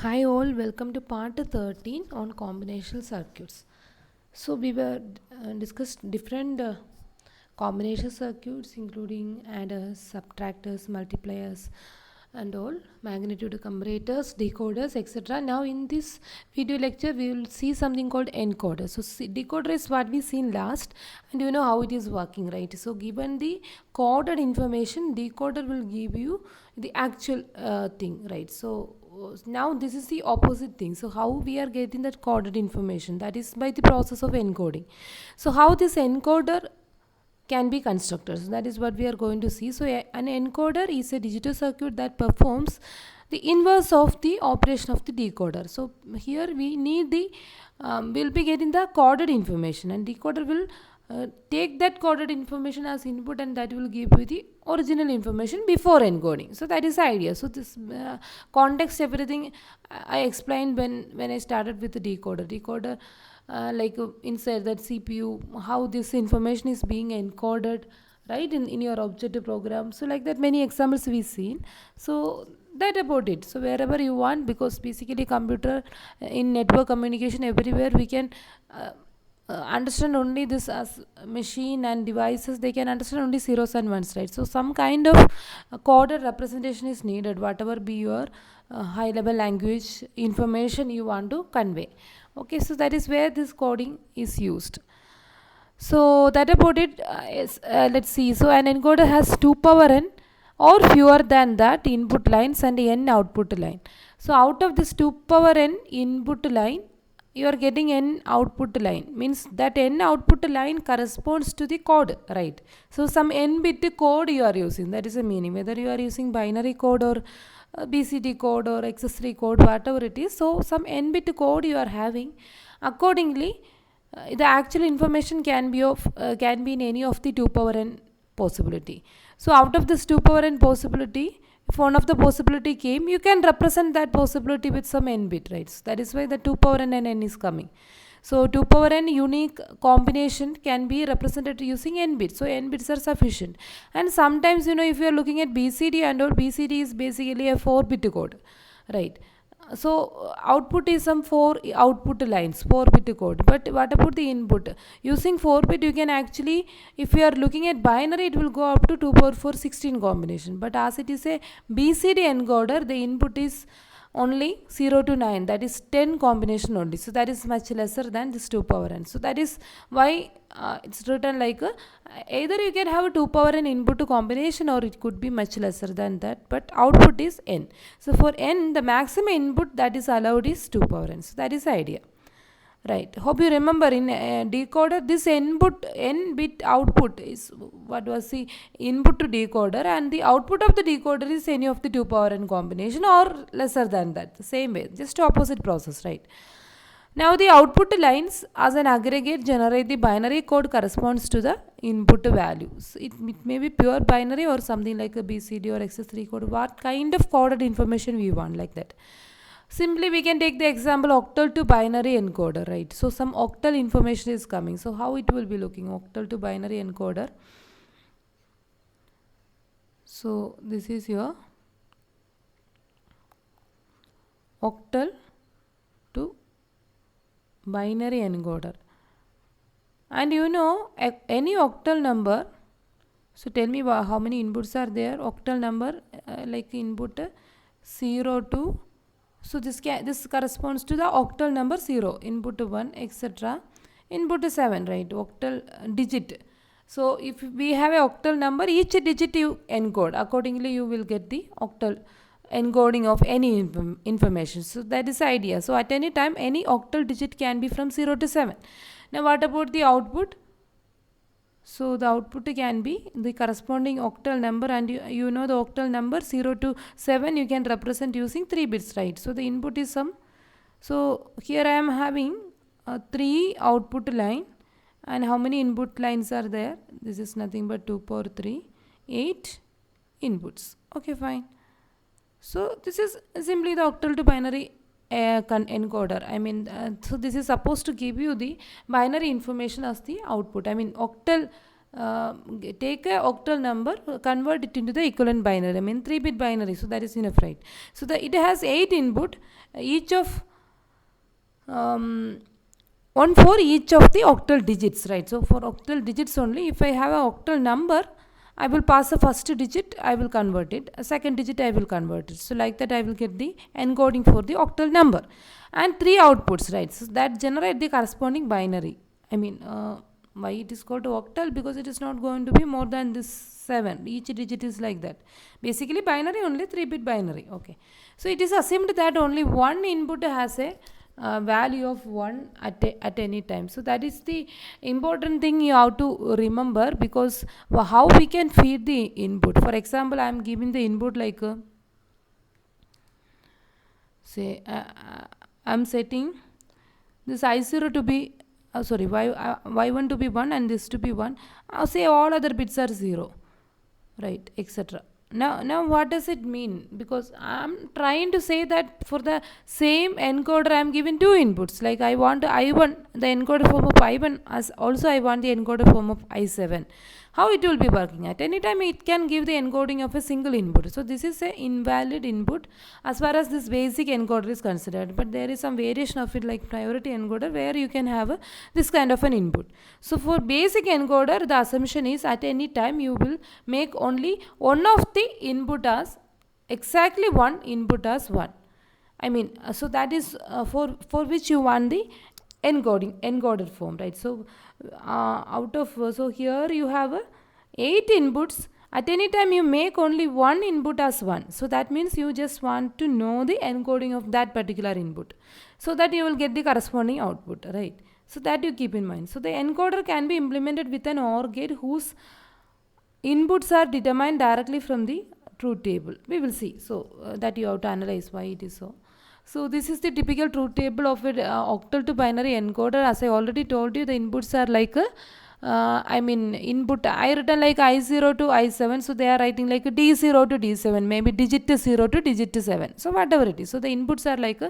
Hi all, welcome to part 13 on combinational circuits. So we were discussed different combination circuits including adders, subtractors, multipliers and all, magnitude comparators, decoders, etc. Now in this video lecture we will see something called encoder. So decoder is what we seen last and you know how it is working, right? So given the coded information, decoder will give you the actual thing, right? So now this is the opposite thing. So how we are getting that coded information, that is by the process of encoding. So how this encoder can be constructed, so that is what we are going to see. So an encoder is a digital circuit that performs the inverse of the operation of the decoder. So here we need the we'll be getting the coded information and decoder will take that coded information as input and that will give you the original information before encoding. So that is the idea. So this context, everything I explained when I started with the decoder inside that CPU, how this information is being encoded, right, in your objective program. So like that many examples we've seen. So that about it. So wherever you want, because basically computer in network communication everywhere we can understand only this as machine and devices, they can understand only zeros and ones, right? So some kind of coded representation is needed, whatever be your high level language information you want to convey. Okay, so that is where this coding is used. So that about it. Let's see. So an encoder has 2 power n or fewer than that input lines and n output line. So out of this 2 power n input line, you are getting n output line, means that n output line corresponds to the code, right? So some n bit code you are using, that is the meaning, whether you are using binary code or BCD code or accessory code, whatever it is. So some n bit code you are having. Accordingly, the actual information can be in any of the 2 power n possibility. So out of this 2 power n possibility, if one of the possibility came, you can represent that possibility with some n bit, right? So that is why the 2 power n and n is coming. So 2 power n unique combination can be represented using n bits. So n bits are sufficient. And sometimes, you know, if you are looking at BCD and all, BCD is basically a 4-bit code, right? So output is some 4 output lines, 4-bit code. But what about the input? Using 4-bit, you can actually, if you are looking at binary, it will go up to 2 power 4 16 combination. But as it is a BCD encoder, the input is only 0 to 9, that is 10 combination only. So that is much lesser than this 2 power n. So that is why it's written like either you can have a 2 power n input to combination or it could be much lesser than that, but output is n. So for n, the maximum input that is allowed is 2 power n. So that is the idea. Right. Hope you remember in decoder, this input n bit output is what was the input to decoder, and the output of the decoder is any of the 2 power n combination or lesser than that. The same way, just opposite process, right? Now the output lines as an aggregate generate the binary code corresponds to the input values. It may be pure binary or something like a BCD or accessory code. What kind of coded information we want, like that. Simply we can take the example octal-to-binary encoder, right? So some octal information is coming. So how it will be looking, octal-to-binary encoder. So this is your octal-to-binary encoder. And you know, any octal number, so tell me how many inputs are there. Octal number like input 0 to, so this corresponds to the octal number 0, input 1, etc. Input 7, right? Octal digit. So if we have a octal number, each digit you encode. Accordingly, you will get the octal encoding of any information. So that is the idea. So at any time, any octal digit can be from 0 to 7. Now what about the output? So the output can be the corresponding octal number, and you know the octal number 0 to 7 you can represent using 3 bits, right? So the input is some. So here I am having 3 output line, and how many input lines are there? This is nothing but 2 power 3, 8 inputs. Okay, fine. So this is simply the octal to binary encoder. I mean, so this is supposed to give you the binary information as the output. I mean, octal take a octal number, convert it into the equivalent binary, I mean 3-bit binary, so that is enough, right? So it has 8 input, each of one for each of the octal digits, right? So for octal digits only, if I have a octal number, I will pass the first digit, I will convert it, a second digit I will convert it, so like that I will get the encoding for the octal number, and 3 outputs, right? So that generate the corresponding binary. I mean, why it is called octal? Because it is not going to be more than this 7, each digit is like that. Basically binary only, 3-bit binary. Okay, so it is assumed that only one input has a value of 1 at any time. So that is the important thing you have to remember, because how we can feed the input. For example, I am giving the input like say I am setting this I0 to be y1 to be 1 and this to be 1. Say all other bits are 0, right, etc. Now what does it mean? Because I'm trying to say that for the same encoder I'm given two inputs, like I want I1, the encoder form of I1, as also I want the encoder form of I7. How it will be working? At any time it can give the encoding of a single input. So this is an invalid input as far as this basic encoder is considered, but there is some variation of it like priority encoder where you can have this kind of an input. So for basic encoder, the assumption is at any time you will make only one of the input as exactly one input as 1. I mean, so that is for which you want the encoded form, right? So so here you have 8 inputs. At any time you make only one input as 1. So that means you just want to know the encoding of that particular input, so that you will get the corresponding output, right? So that you keep in mind. So the encoder can be implemented with an OR gate whose inputs are determined directly from the truth table. We will see. So that you have to analyze why it is so. So this is the typical truth table of an octal to binary encoder. As I already told you, the inputs are like input I written like I0 to I7, so they are writing like D0 to D7, maybe digit 0 to digit 7, so whatever it is. So the inputs are like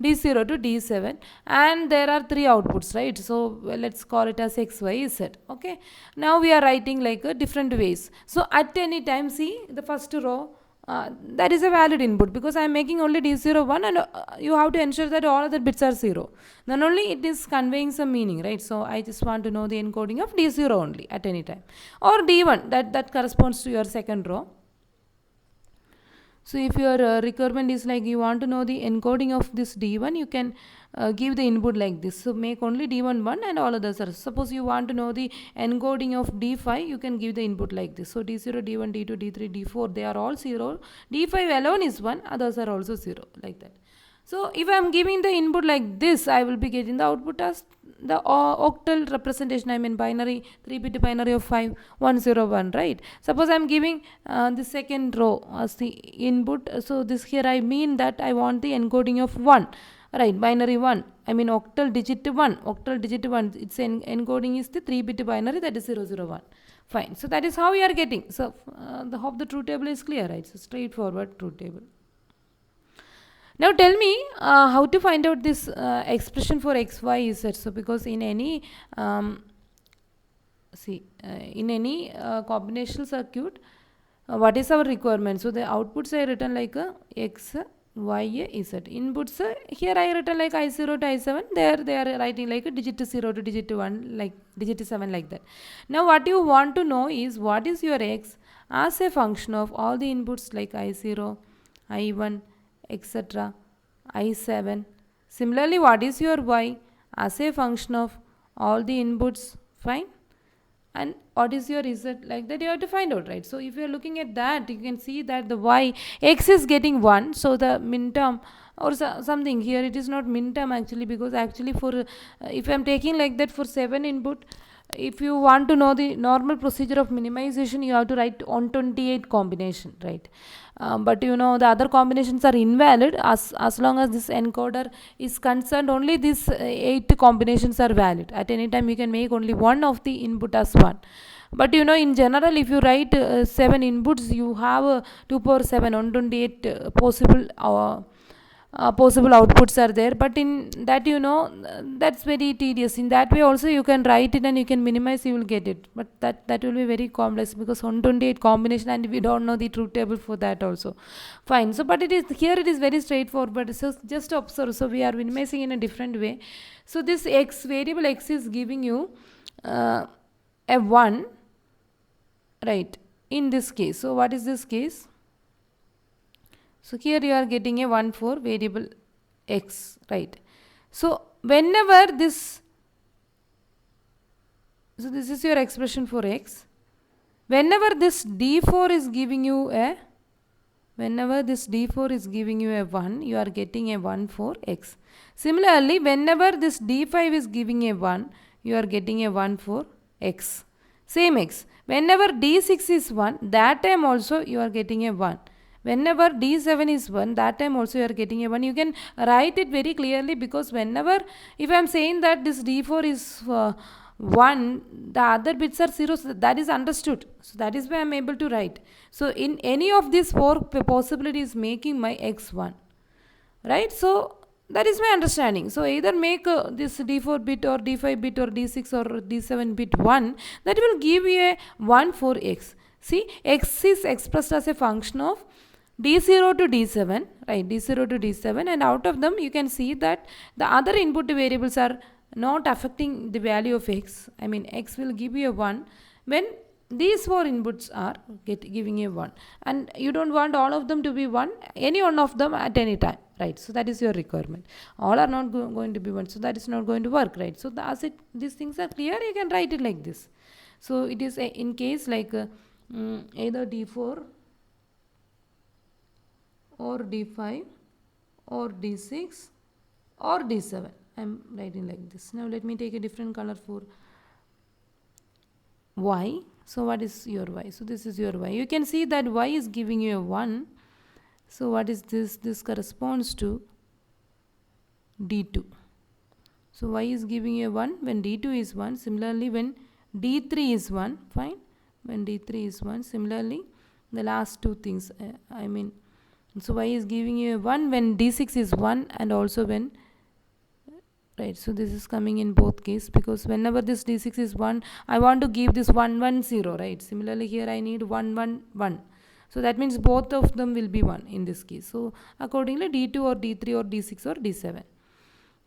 D0 to D7, and there are 3 outputs, right? So let's call it as X, Y, Z. Okay, now we are writing like different ways. So at any time, see the first row, that is a valid input because I am making only D0 1, and you have to ensure that all other bits are 0. Then only it is conveying some meaning, right? So I just want to know the encoding of D0 only at any time, or D1, that corresponds to your second row. So if your requirement is like you want to know the encoding of this D1, you can give the input like this. So make only D1 1 and all others are. Suppose you want to know the encoding of D5, you can give the input like this. So D0, D1, D2, D3, D4, they are all 0. D5 alone is 1, others are also 0, like that. So if I am giving the input like this, I will be getting the output as the octal representation, I mean binary, 3-bit binary of 5, 1, 0, 1, right? Suppose I am giving the second row as the input. So this here I mean that I want the encoding of 1, right? Binary 1, I mean octal digit 1, its encoding is the 3-bit binary, that is 0, 0, 1. Fine. So that is how we are getting. So hope the truth table is clear, right? So straightforward truth table. Now tell me how to find out this expression for x, y, z. So because in any combinational circuit, what is our requirement? So the outputs are written like x, y, z. Inputs here I written like I0 to I7. There they are writing like digit 0 to digit 1, like digit 7, like that. Now what you want to know is what is your x as a function of all the inputs like I0, I1, etc., I7. Similarly, what is your y as a function of all the inputs? Fine. And what is your z? Like that you have to find out, right? So if you are looking at that, you can see that the y, x is getting 1. So the min term or something here, it is not min term actually, because actually for if I am taking like that for 7 input, if you want to know the normal procedure of minimization, you have to write 128 combination, right? But you know the other combinations are invalid. As long as this encoder is concerned, only these 8 combinations are valid. At any time you can make only one of the input as 1. But you know in general, if you write 7 inputs, you have 2 power 7, 128 possible possible outputs are there, but in that, that's very tedious. In that way also you can write it and you can minimize, you will get it, but that will be very complex because 128 combination and we don't know the truth table for that also. Fine. So but it is here, it is very straightforward. So just observe. So we are minimizing in a different way. So this x, variable x, is giving you a 1, right, in this case. So what is this case? So here you are getting a 1 for variable x, right. So whenever this, so this is your expression for x. Whenever this d4 is giving you a, whenever this d4 is giving you a 1, you are getting a 1 for x. Similarly, whenever this d5 is giving a 1, you are getting a 1 for x. Same x. Whenever d6 is 1, that time also you are getting a 1. Whenever d7 is 1, that time also you are getting a 1. You can write it very clearly, because whenever, if I am saying that this d4 is 1, the other bits are 0, so that is understood. So that is why I am able to write. So in any of these 4 possibilities making my x 1, right. So that is my understanding. So either make this d4 bit or d5 bit or d6 or d7 bit 1, that will give you a 1 for x. See, x is expressed as a function of d0 to d7, right, d0 to d7, and out of them you can see that the other input variables are not affecting the value of x. I mean, x will give you a 1 when these 4 inputs are giving you 1, and you don't want all of them to be 1, any one of them at any time, right. So that is your requirement. All are not going to be 1, so that is not going to work, right. So as these things are clear, you can write it like this. So it is in case like either d4 or d5 or d6 or d7. I am writing like this. Now let me take a different color for y. So what is your y? So this is your y. You can see that y is giving you a 1. So what is this? This corresponds to d2. So y is giving you a 1 when d2 is 1. Similarly, when d3 is 1, fine. When d3 is 1, similarly, the last two things, so y is giving you a 1 when d6 is 1, and also when, right. So this is coming in both cases, because whenever this d6 is 1, I want to give this 1 1 0, right. Similarly here I need 1 1 1. So that means both of them will be 1 in this case. So accordingly d2 or d3 or d6 or d7.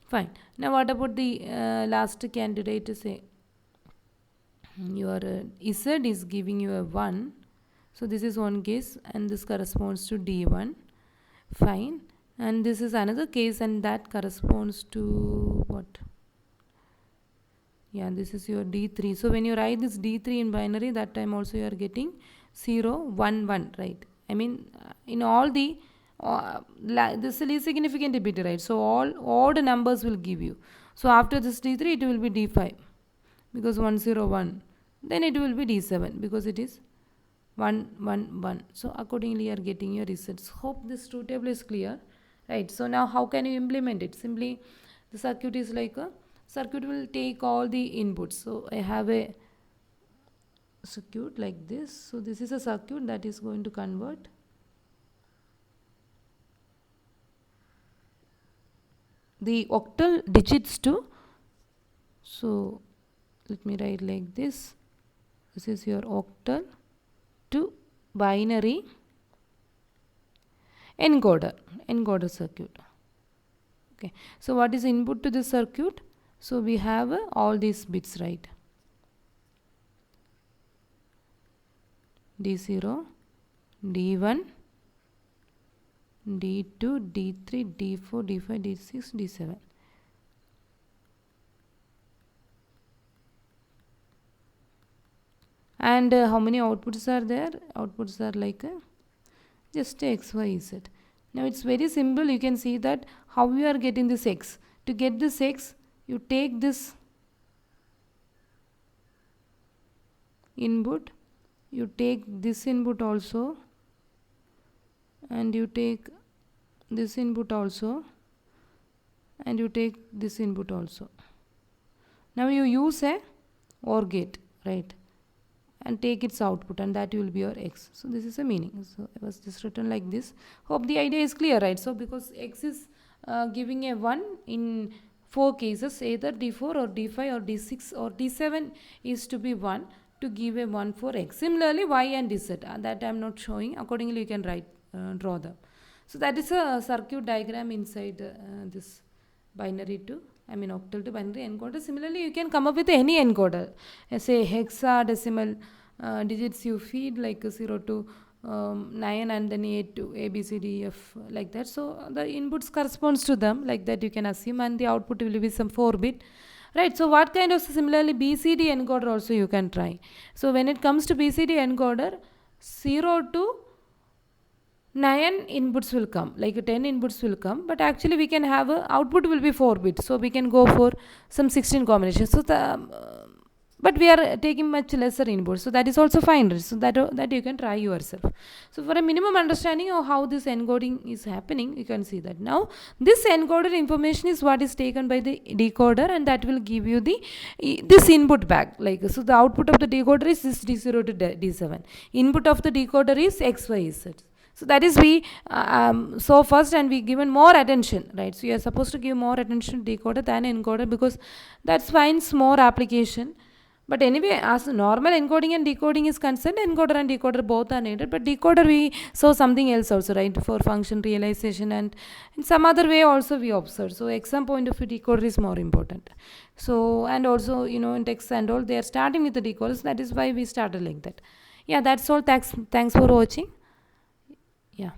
Fine. Now what about the last candidate? To say your z is giving you a 1. So this is one case, and this corresponds to d1. Fine. And this is another case, and that corresponds to what? Yeah, this is your d3. So when you write this d3 in binary, that time also you are getting 0 1 1, right. I mean, in all the this is a least significant bit, right. So all odd numbers will give you. So after this d3, it will be d5, because 1 0 1. Then it will be d7, because it is 1 1 1. So accordingly you are getting your results. Hope this truth table is clear, right. So now how can you implement it? Simply, the circuit is like a circuit will take all the inputs. So I have a circuit like this. So this is a circuit that is going to convert the octal digits to, so let me write like this. This is your octal to binary encoder circuit. Okay. So what is input to this circuit? So we have all these bits, right. D0, D1, D2, D3, D4, D5, D6, D7. And how many outputs are there? Outputs are like just x, y, z. Now it's very simple. You can see that how you are getting this x. To get this x, you take this input, you take this input also, and you take this input also, and you take this input also. Now you use a OR gate, right, and take its output, and that will be your x. So this is a meaning. So it was just written like this. Hope the idea is clear, right. So because x is giving a 1 in 4 cases, either D4 or D5 or D6 or D7 is to be 1 to give a 1 for X. Similarly, Y and Z, that I am not showing. Accordingly, you can draw them. So that is a circuit diagram inside this binary to, octal to binary encoder. Similarly, you can come up with any encoder. Say hexadecimal digits you feed, like 0 to 9 and then 8 to A, B, C, D, F, like that. So the inputs corresponds to them, like that you can assume, and the output will be some 4-bit. Right, so what kind of, similarly BCD encoder also you can try. So when it comes to BCD encoder, 0 to 9 inputs will come, like 10 inputs will come, but actually we can have a output will be 4 bits, so we can go for some 16 combinations. So but we are taking much lesser inputs, so that is also fine. So that you can try yourself. So for a minimum understanding of how this encoding is happening, you can see that now this encoder information is what is taken by the decoder, and that will give you this input back. Like, so the output of the decoder is this D0 to D7. Input of the decoder is X, Y, Z. So that is we so first, and we given more attention, right? So you are supposed to give more attention to decoder than encoder, because that finds more application. But anyway, as normal encoding and decoding is concerned, encoder and decoder both are needed. But decoder we saw something else also, right? For function realization, and in some other way also we observe. So exam point of view, decoder is more important. So, and also, in text and all, they are starting with the decoders. That is why we started like that. Yeah, that's all. Thanks for watching. Yeah.